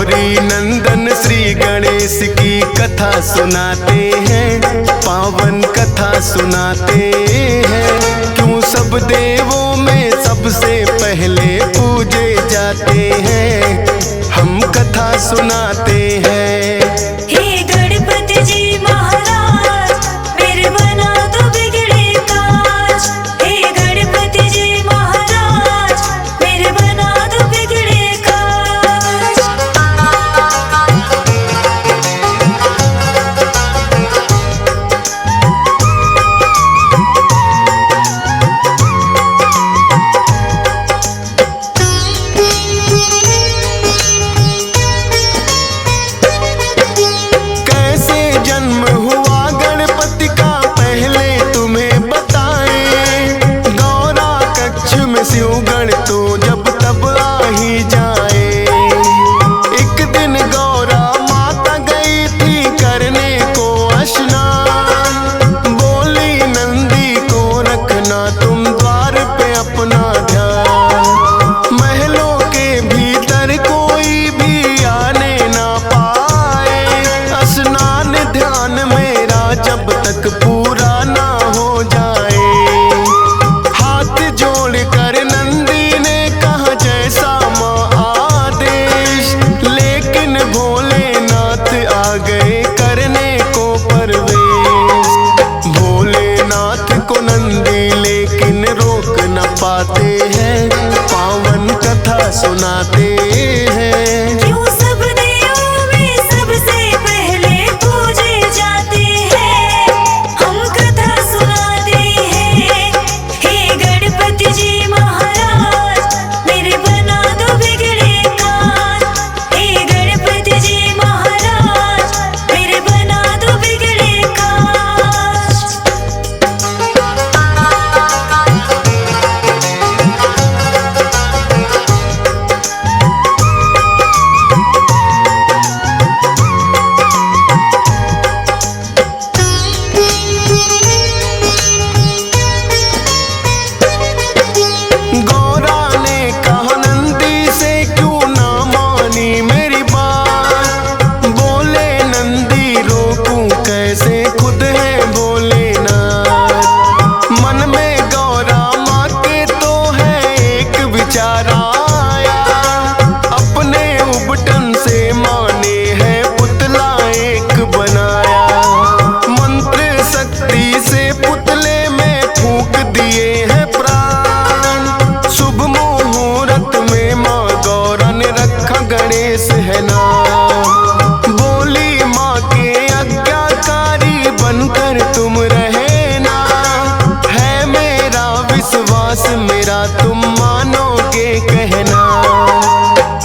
गौरी नंदन श्री गणेश की कथा सुनाते हैं, पावन कथा सुनाते हैं। क्यों सब देवों में सबसे पहले पूजे जाते हैं, हम कथा सुनाते हैं। हे गणपति जी महाराज, मेरे बना दो बिगड़े काज। हे गणपति जी महाराज, मेरे बना दो बिगड़े काज। कैसे जन्म हुआ गणपति का पहले तुम्हें बताएं। गौरा कक्ष में शिव गण तो जब तब आ ही जाए। एक दिन गौरा माता गई थी करने को स्नान। बोली नंदी को रखना तुम द्वार पे अपना ध्यान। महलों के भीतर कोई भी आने ना पाए। स्नान ध्यान मेरा जब तक पूरा ना हो जाए। हाथ जोड़ कर नंदी ने कहा जैसा माँ आदेश। लेकिन भोलेनाथ आ गए करने को परवेश। भोलेनाथ को नंदी लेकिन रोक न पाते हैं, पावन कथा सुनाते हैं। क्यों सब देवों में सबसे पहले पूजे जाते हैं, हम कथा सुनाते हैं। हे गणपति जी महाराज, मेरे बना दो बिगड़े काज। हे गणपति जी महाराज, मेरे बना दो बिगड़े काज। गौरा ने कहा नंदी से क्यों ना मानी मेरी बात। बोले नंदी रोकूं कैसे, खुद है भोलेनाथ। मन में गौरा माँ के तो है एक विचार आया। अपने उबटन से माँ ने है पुतला एक बनाया। मंत्र शक्ति से पुतले में फूंक दिए हैं प्राण। शुभ मुहूर्त में माँ गौरा ने रखा गणेश है नाम। बोली माँ के आज्ञाकारी बनकर तुम रहना। है मेरा विश्वास मेरा तुम मानोगे कहना।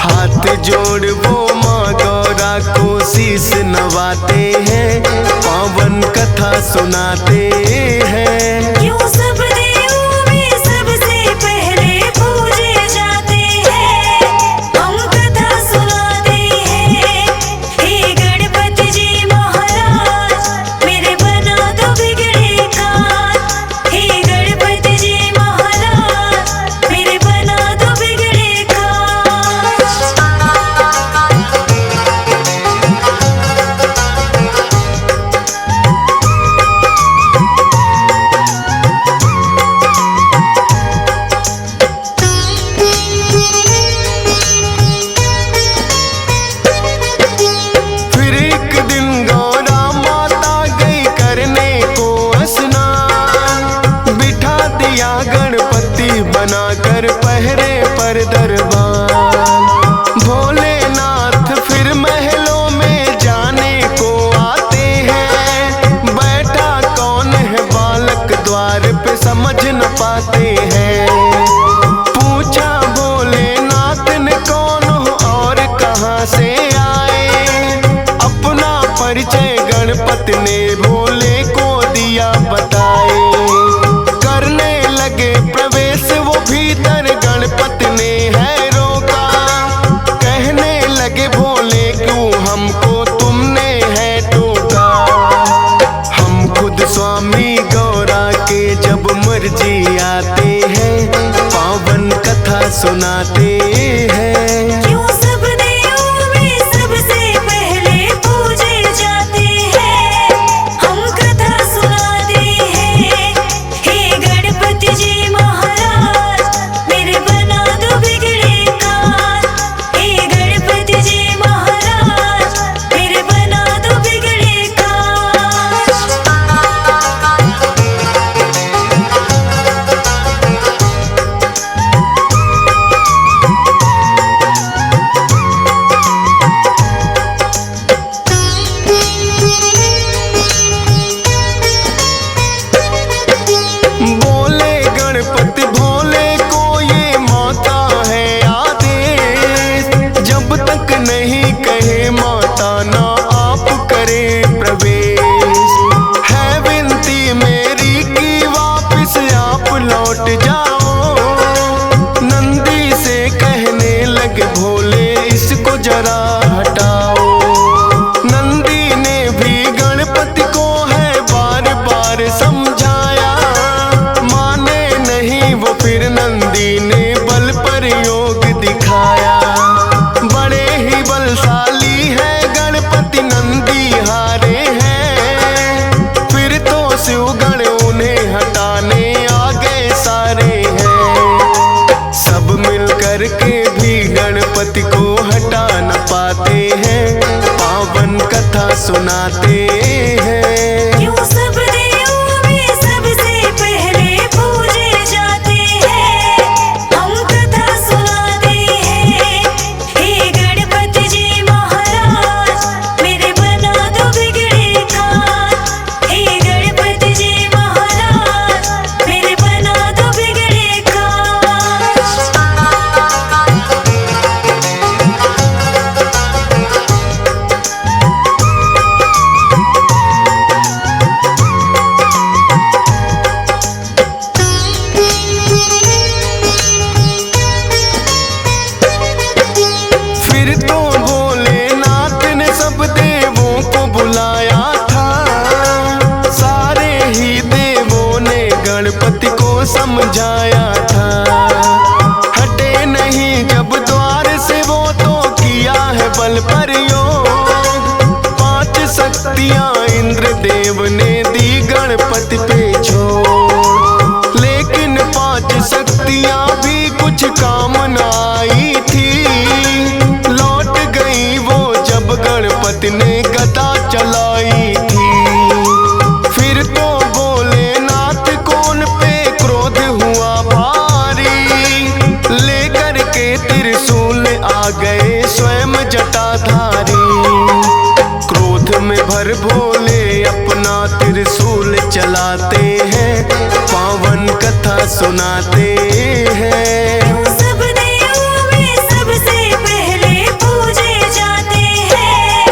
हाथ जोड़ वो माँ गौरा को शीश नवाते हैं, पावन कथा सुनाते हैं। क्यों सब देवों में सबसे पहले पूजे जाते हैं, हम कथा सुनाते हैं। हे गणपति जी महाराज, मेरे बना दो बिगड़े काज। हे गणपति जी महाराज, मेरे बना दो बिगड़े काज। फिर एक दिन गौरा माता गई करने को स्नान। बिठा दिया गणपति बनाकर पहरे पर दरबार। भोलेनाथ फिर महलों में जाने को आते हैं। बैठा कौन है बालक द्वार पे समझ न पाते हैं। पूछा भोलेनाथ ने कौन हो और कहाँ से आए। अपना परिचय गणपति ने भोले को दिया बताए। करने लगे प्रवेश वो भीतर, गणपति ने है रोका। कहने लगे भोले क्यों हमको तुमने है टोका। हम खुद स्वामी गौरा के जब मर्जी आते हैं, पावन कथा सुनाते हैं। क्यों सब देवों में जरा हटाओ। नंदी ने भी गणपति को है बार बार समझाया, माने नहीं वो फिर नंदी ने बल प्रयोग दिखाया। बड़े ही बलशाली है गणपति नंदी हारे हैं, फिर तो शिवगण उन्हें हटाने आ गए सारे हैं। सब मिल कर के भी गणपति को हटा न पाते हैं, पावन कथा सुनाते हैं। क्यों सब देवों में सबसे पहले पूजे जाते हैं, हम कथा सुनाते हैं। हे गणपति जी महाराज मेरे बना दो बिगड़े काज, हे गणपति जी महाराज मेरे बना दो बिगड़े काज। फिर तो भोलेनाथ ने सब देवों को बुलाया था, सारे ही देवों ने गणपति को समझाया था। हटे नहीं जब द्वार से वो तो किया है बल प्रयोग, 5 शक्तियां इंद्रदेव ने दी गणपति पे छोड़। लेकिन 5 शक्तियां भी कुछ काम न आई थी, लौट गई वो जब गणपति ने गदा चलाई थी। फिर तो भोलेनाथ को उन पे क्रोध हुआ भारी, लेकर के त्रिशूल आ गए स्वयं जटाधारी। क्रोध में भर भोले अपना त्रिशूल चलाते हैं, पावन कथा सुनाते हैं। क्यों सब देवों में सबसे पहले पूजे जाते हैं,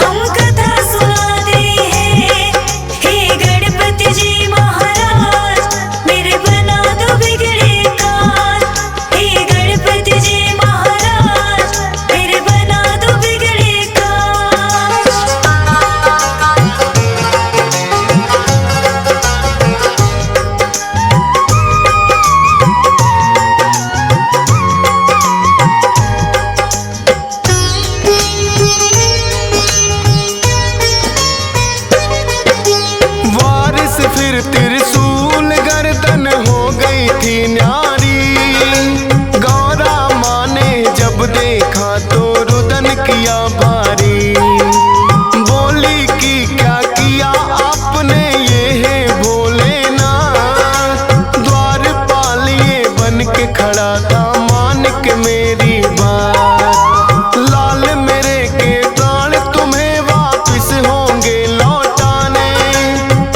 हम कथा सुनाते हैं। हे गणपति जी महाराज मेरे बना दो बिगड़े काज, हे गणपति जी महाराज मेरे बना दो बिगड़े काज। वारिस फिर त्रिशूल गर्दन हो गई थी न्यारी, गौरा माँ ने जब देखा तो रुदन किया भारी। बोली कि क्या किया आपने ये है भोलेनाथ, द्वारपाल ये बन के खड़ा था मान के मेरी बात। लाल मेरे के प्राण तुम्हें वापिस होंगे लौटाने,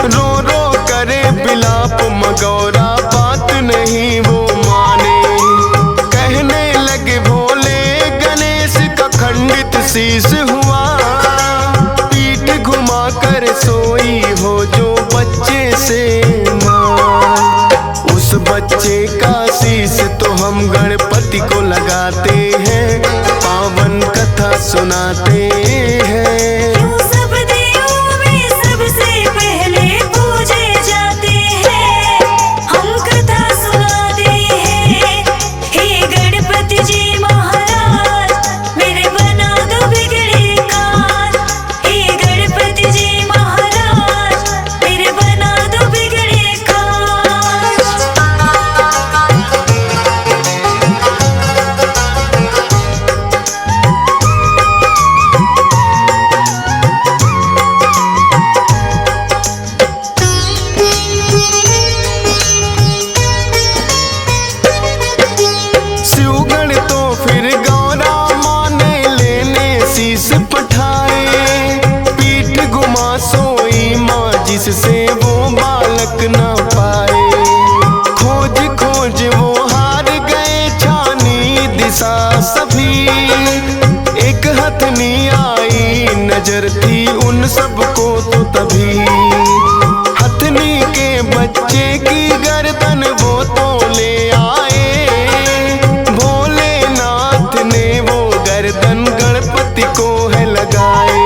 रो रो करे बिलाप मगौरा बात नहीं वो माने। कहने लगे भोले गणेश का खंडित शीश हुआ, पीठ घुमा कर सोई हो जो बच्चे से मां। उस बच्चे का शीश तो हम गणपति को लगाते हैं, पावन कथा सुनाते हैं। क्यों सब देवों में सबसे पहले पूजे जाते हैं, हम कथा सुनाते हैं। हे गणपति जी महाराज मेरे बना दो बिगड़े काज, हे गणपति जी महाराज मेरे बना दो बिगड़े काज। शिवगण तो फिर गौरा माँ ने लेने शीश पठाए, पीठ घुमा सोई माँ जिससे वो बालक न पाए। खोज खोज वो हार गए छानी दिशा सभी, एक हथनी आई नजर थी उन सबको तो तभी। हथनी के बच्चे की गर्दन वो तो ले आए, भोलेनाथ ने वो गर्दन गणपति गणपति को है लगाए।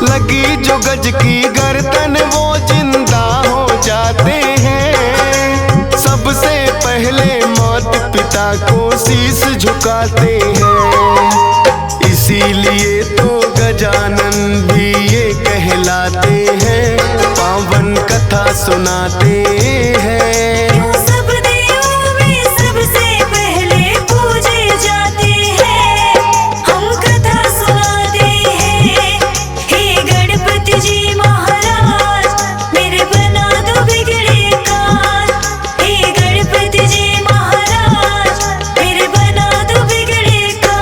लगी जो गज की गर्दन वो जिंदा हो जाते हैं। सबसे पहले माता पिता को शीश झुकाते हैं। इसीलिए तो गजानन भी ये कहलाते हैं, पावन कथा सुनाते हैं। सब देवों में सबसे पहले पूजे जाते हैं, हम कथा सुनाते हैं। हे गणपति जी महाराज, मेरे बना दो बिगड़े काज। हे गणपति जी महाराज, मेरे बना दो बिगड़े काज।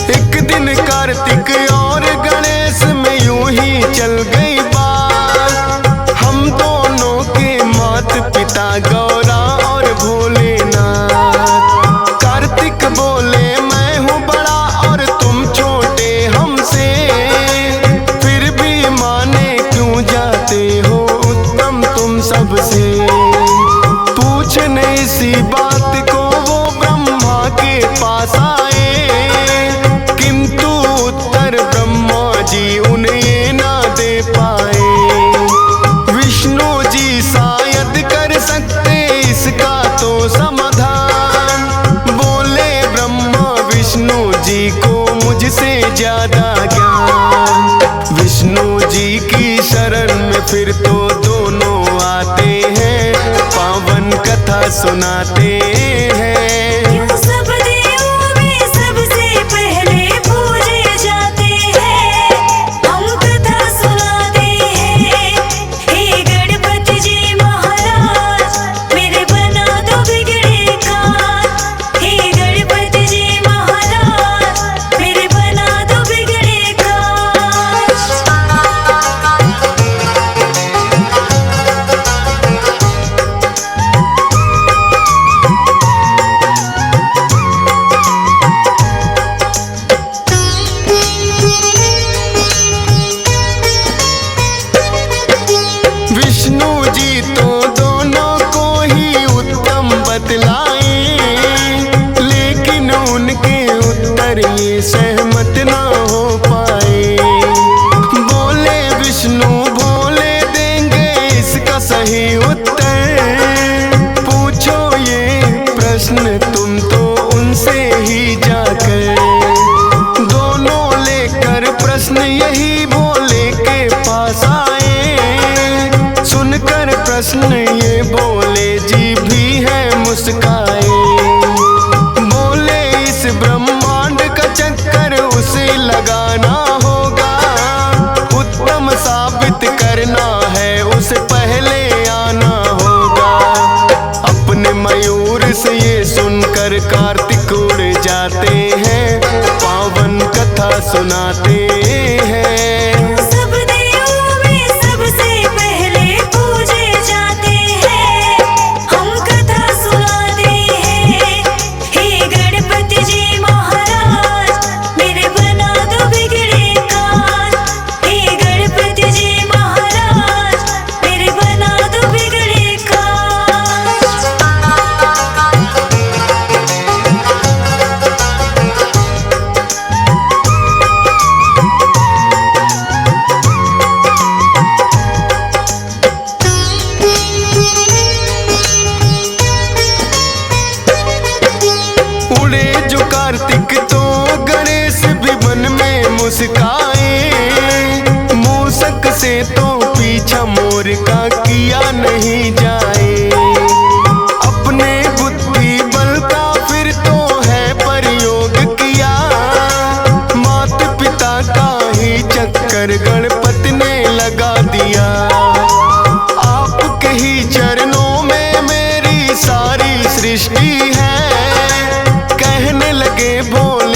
एक दिन कार्तिक और गणेश में यूं ही चल गई बात। हम दोनों के माता पिता गौरा और भोलेनाथ। कार्तिक बोले मैं हूँ बड़ा और तुम छोटे हमसे, फिर भी माने क्यों जाते हो उत्तम तुम सबसे। पूछने इसी बात को वो ब्रह्मा के पास आए, किंतु उत्तर ब्रह्मा जी उन्हें ना दे पाए। विष्णु जी शायद कर सकते इसका तो समाधान। बोले ब्रह्मा विष्णु जी को मुझसे ज्यादा ज्ञान। विष्णु जी की शरण में फिर तो दोनों आते हैं, पावन कथा सुनाते हैं। सब देवों में सबसे पहले पूजे जाते हैं, हम कथा सुनाते हैं। हे गणपति जी महाराज, मेरे बना दो बिगड़े काज। हे गणपति जी महाराज, मेरे बना दो बिगड़े काज। विष्णु जी तो दोनों को ही उत्तम बतलाए, लेकिन उनके उत्तर ये सहमत ना हो पाए। बोले विष्णु भोले देंगे इसका सही उत्तर। पूछो ये प्रश्न तुम तो उनसे ही जाकर। दोनों लेकर प्रश्न यही भोले के पास आए। सुनकर प्रश्न ये बोले जी भी है मुस्काए। बोले इस ब्रह्मांड का चक्कर उसे लगाना होगा, उत्तम साबित करना है उसे पहले आना होगा। अपने मयूर से ये सुनकर कार्तिक उड़ जाते हैं, पावन कथा सुनाते हैं। सब देवों में सबसे पहले पूजे जाते हैं, हम कथा सुनाते हैं। हे गणपति जी महाराज, मेरे बना दो बिगड़े काज। हे गणपति जी महाराज, मेरे बना दो बिगड़े काज। उड़े जो कार्तिक तो गणेश भी मन में मुस्काए। मूसक से तो पीछा मोर का किया नहीं जाए। अपने बुद्धि बल का फिर तो है प्रयोग किया। माता पिता का ही चक्कर गणपति ने लगा दिया। आपके ही चरणों में मेरी सारी सृष्टि है, कहने लगे भोले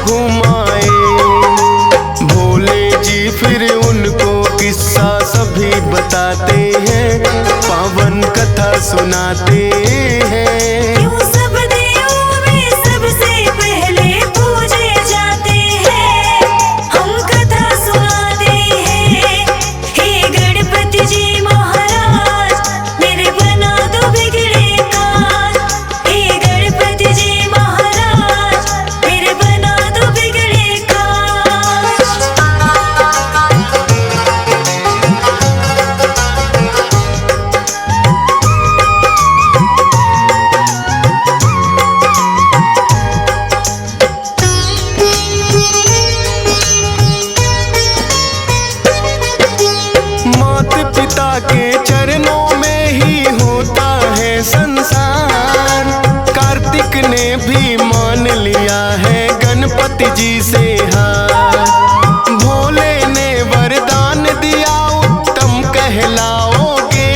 घुमाए। भोले जी फिर उनको किस्सा सभी बताते हैं, पावन कथा सुनाते हैं। क्यों सब देवों में सबसे पहले पूजे जाते हैं, हम कथा सुनाते हैं। हे गणपति जी महाराज मेरे बना दो बिगड़े काज। हे गणपति जी महाराज मेरे बना दो बिगड़े काज। माता पिता के चरणों में ही होता है संसार। कार्तिक ने भी मान लिया है गणपति जी से हार। भोले ने वरदान दिया उत्तम कहलाओगे,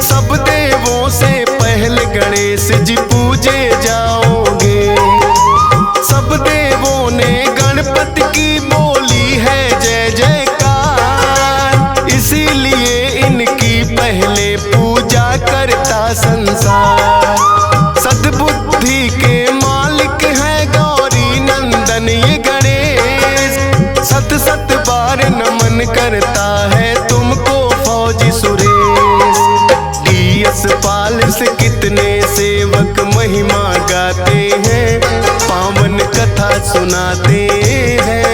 सब देवों से पहले गणेश जी पूजे जाओगे। सब देवों ने गणपति की बोली है जय जयकार, इसीलिए इनकी पहले पूजा करता संसार। सद्बुद्धि के मालिक है गौरी नंदन ये गणेश, सत सत बार नमन करता है तुमको फौजी सुरेश। डीएस पाल से कितने सेवक महिमा गाते हैं, पावन कथा सुनाते हैं।